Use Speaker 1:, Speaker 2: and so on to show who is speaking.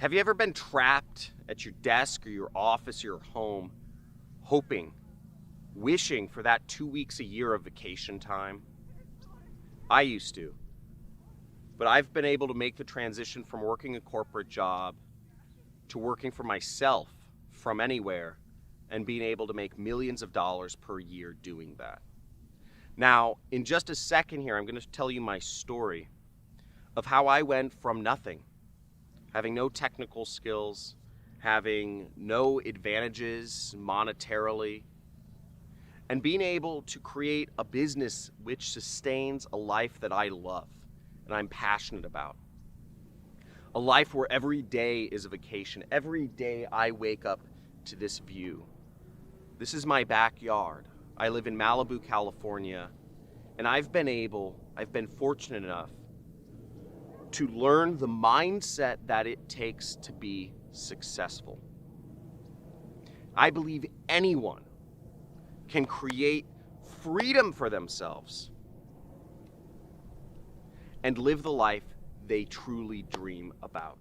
Speaker 1: Have you ever been trapped at your desk or your office or your home, hoping, wishing for that 2 weeks a year of vacation time? I used to. But I've been able to make the transition from working a corporate job to working for myself from anywhere and being able to make millions of dollars per year doing that. Now, in just a second here, I'm going to tell you my story of how I went from nothing, having no technical skills, having no advantages monetarily, and being able to create a business which sustains a life that I love and I'm passionate about. A life where every day is a vacation. Every day I wake up to this view. This is my backyard. I live in Malibu, California, and I've been fortunate enough to learn the mindset that it takes to be successful. I believe anyone can create freedom for themselves and live the life they truly dream about.